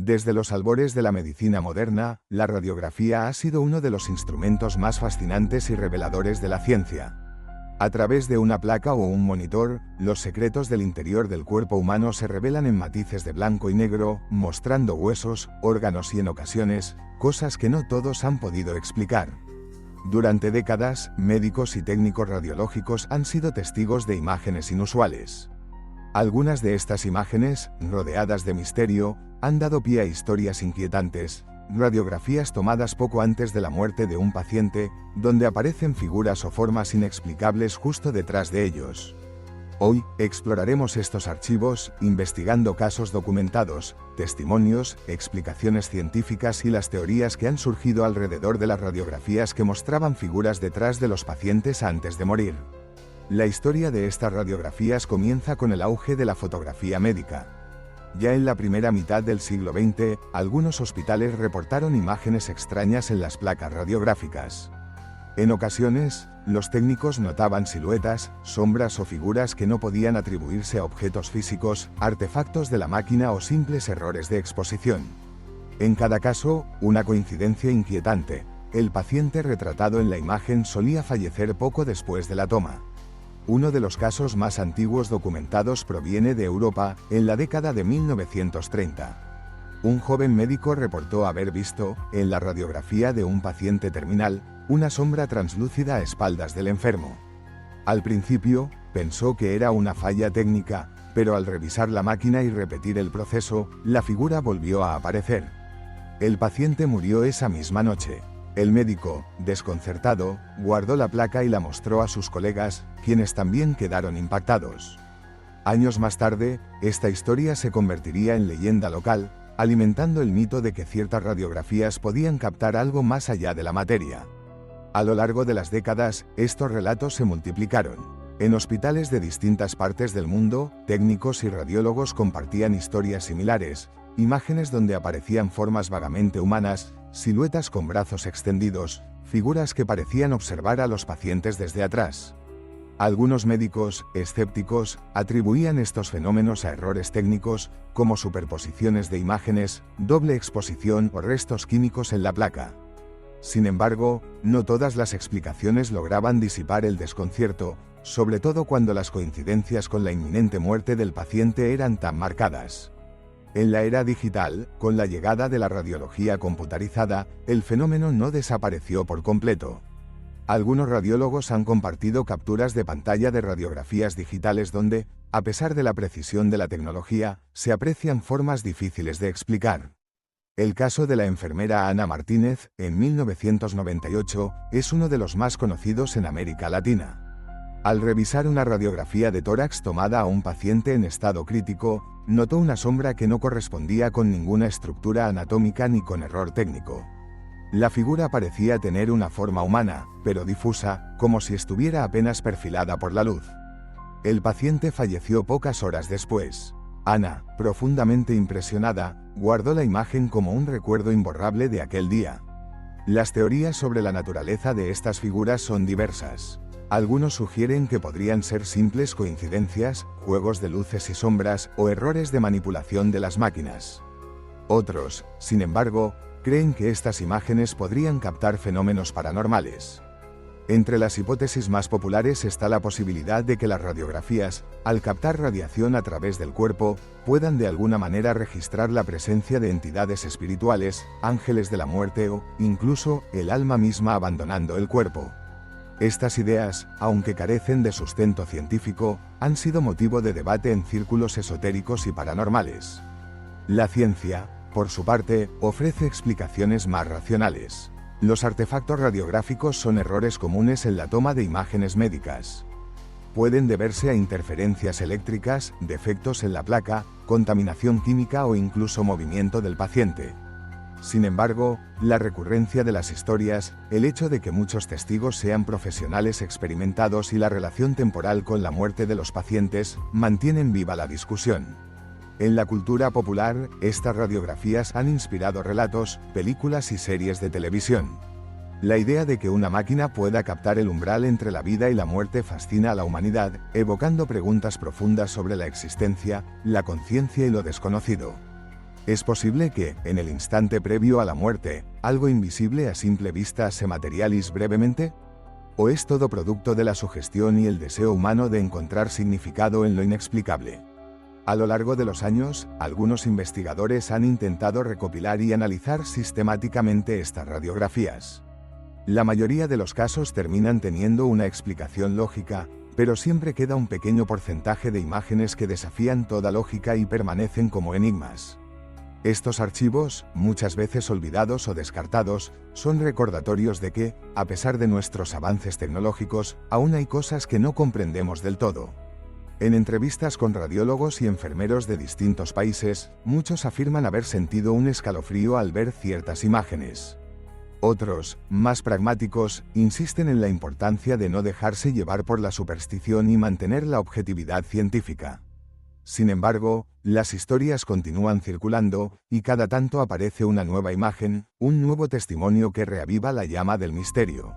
Desde los albores de la medicina moderna, la radiografía ha sido uno de los instrumentos más fascinantes y reveladores de la ciencia. A través de una placa o un monitor, los secretos del interior del cuerpo humano se revelan en matices de blanco y negro, mostrando huesos, órganos y en ocasiones, cosas que no todos han podido explicar. Durante décadas, médicos y técnicos radiológicos han sido testigos de imágenes inusuales. Algunas de estas imágenes, rodeadas de misterio, han dado pie a historias inquietantes, radiografías tomadas poco antes de la muerte de un paciente, donde aparecen figuras o formas inexplicables justo detrás de ellos. Hoy, exploraremos estos archivos, investigando casos documentados, testimonios, explicaciones científicas y las teorías que han surgido alrededor de las radiografías que mostraban figuras detrás de los pacientes antes de morir. La historia de estas radiografías comienza con el auge de la fotografía médica. Ya en la primera mitad del siglo XX, algunos hospitales reportaron imágenes extrañas en las placas radiográficas. En ocasiones, los técnicos notaban siluetas, sombras o figuras que no podían atribuirse a objetos físicos, artefactos de la máquina o simples errores de exposición. En cada caso, una coincidencia inquietante: el paciente retratado en la imagen solía fallecer poco después de la toma. Uno de los casos más antiguos documentados proviene de Europa, en la década de 1930. Un joven médico reportó haber visto, en la radiografía de un paciente terminal, una sombra translúcida a espaldas del enfermo. Al principio, pensó que era una falla técnica, pero al revisar la máquina y repetir el proceso, la figura volvió a aparecer. El paciente murió esa misma noche. El médico, desconcertado, guardó la placa y la mostró a sus colegas, quienes también quedaron impactados. Años más tarde, esta historia se convertiría en leyenda local, alimentando el mito de que ciertas radiografías podían captar algo más allá de la materia. A lo largo de las décadas, estos relatos se multiplicaron. En hospitales de distintas partes del mundo, técnicos y radiólogos compartían historias similares, imágenes donde aparecían formas vagamente humanas, siluetas con brazos extendidos, figuras que parecían observar a los pacientes desde atrás. Algunos médicos, escépticos, atribuían estos fenómenos a errores técnicos, como superposiciones de imágenes, doble exposición o restos químicos en la placa. Sin embargo, no todas las explicaciones lograban disipar el desconcierto, sobre todo cuando las coincidencias con la inminente muerte del paciente eran tan marcadas. En la era digital, con la llegada de la radiología computarizada, el fenómeno no desapareció por completo. Algunos radiólogos han compartido capturas de pantalla de radiografías digitales donde, a pesar de la precisión de la tecnología, se aprecian formas difíciles de explicar. El caso de la enfermera Ana Martínez, en 1998, es uno de los más conocidos en América Latina. Al revisar una radiografía de tórax tomada a un paciente en estado crítico, notó una sombra que no correspondía con ninguna estructura anatómica ni con error técnico. La figura parecía tener una forma humana, pero difusa, como si estuviera apenas perfilada por la luz. El paciente falleció pocas horas después. Ana, profundamente impresionada, guardó la imagen como un recuerdo imborrable de aquel día. Las teorías sobre la naturaleza de estas figuras son diversas. Algunos sugieren que podrían ser simples coincidencias, juegos de luces y sombras o errores de manipulación de las máquinas. Otros, sin embargo, creen que estas imágenes podrían captar fenómenos paranormales. Entre las hipótesis más populares está la posibilidad de que las radiografías, al captar radiación a través del cuerpo, puedan de alguna manera registrar la presencia de entidades espirituales, ángeles de la muerte o, incluso, el alma misma abandonando el cuerpo. Estas ideas, aunque carecen de sustento científico, han sido motivo de debate en círculos esotéricos y paranormales. La ciencia, por su parte, ofrece explicaciones más racionales. Los artefactos radiográficos son errores comunes en la toma de imágenes médicas. Pueden deberse a interferencias eléctricas, defectos en la placa, contaminación química o incluso movimiento del paciente. Sin embargo, la recurrencia de las historias, el hecho de que muchos testigos sean profesionales experimentados y la relación temporal con la muerte de los pacientes, mantienen viva la discusión. En la cultura popular, estas radiografías han inspirado relatos, películas y series de televisión. La idea de que una máquina pueda captar el umbral entre la vida y la muerte fascina a la humanidad, evocando preguntas profundas sobre la existencia, la conciencia y lo desconocido. ¿Es posible que, en el instante previo a la muerte, algo invisible a simple vista se materialice brevemente? ¿O es todo producto de la sugestión y el deseo humano de encontrar significado en lo inexplicable? A lo largo de los años, algunos investigadores han intentado recopilar y analizar sistemáticamente estas radiografías. La mayoría de los casos terminan teniendo una explicación lógica, pero siempre queda un pequeño porcentaje de imágenes que desafían toda lógica y permanecen como enigmas. Estos archivos, muchas veces olvidados o descartados, son recordatorios de que, a pesar de nuestros avances tecnológicos, aún hay cosas que no comprendemos del todo. En entrevistas con radiólogos y enfermeros de distintos países, muchos afirman haber sentido un escalofrío al ver ciertas imágenes. Otros, más pragmáticos, insisten en la importancia de no dejarse llevar por la superstición y mantener la objetividad científica. Sin embargo, las historias continúan circulando, y cada tanto aparece una nueva imagen, un nuevo testimonio que reaviva la llama del misterio.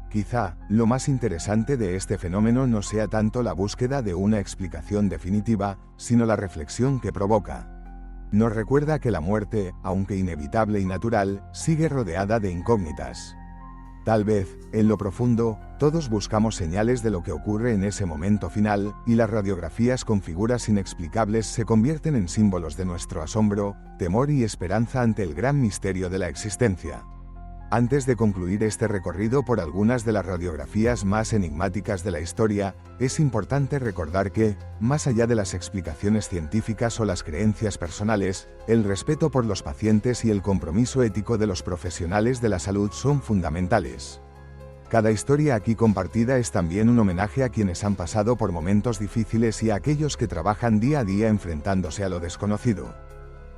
Quizá, lo más interesante de este fenómeno no sea tanto la búsqueda de una explicación definitiva, sino la reflexión que provoca. Nos recuerda que la muerte, aunque inevitable y natural, sigue rodeada de incógnitas. Tal vez, en lo profundo, todos buscamos señales de lo que ocurre en ese momento final, y las radiografías con figuras inexplicables se convierten en símbolos de nuestro asombro, temor y esperanza ante el gran misterio de la existencia. Antes de concluir este recorrido por algunas de las radiografías más enigmáticas de la historia, es importante recordar que, más allá de las explicaciones científicas o las creencias personales, el respeto por los pacientes y el compromiso ético de los profesionales de la salud son fundamentales. Cada historia aquí compartida es también un homenaje a quienes han pasado por momentos difíciles y a aquellos que trabajan día a día enfrentándose a lo desconocido.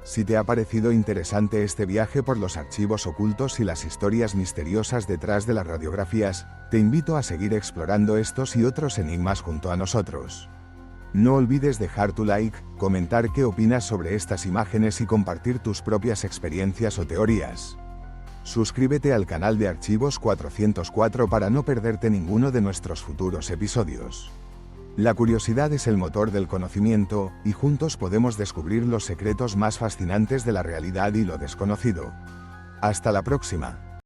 Si te ha parecido interesante este viaje por los archivos ocultos y las historias misteriosas detrás de las radiografías, te invito a seguir explorando estos y otros enigmas junto a nosotros. No olvides dejar tu like, comentar qué opinas sobre estas imágenes y compartir tus propias experiencias o teorías. Suscríbete al canal de Archivos 404 para no perderte ninguno de nuestros futuros episodios. La curiosidad es el motor del conocimiento, y juntos podemos descubrir los secretos más fascinantes de la realidad y lo desconocido. Hasta la próxima.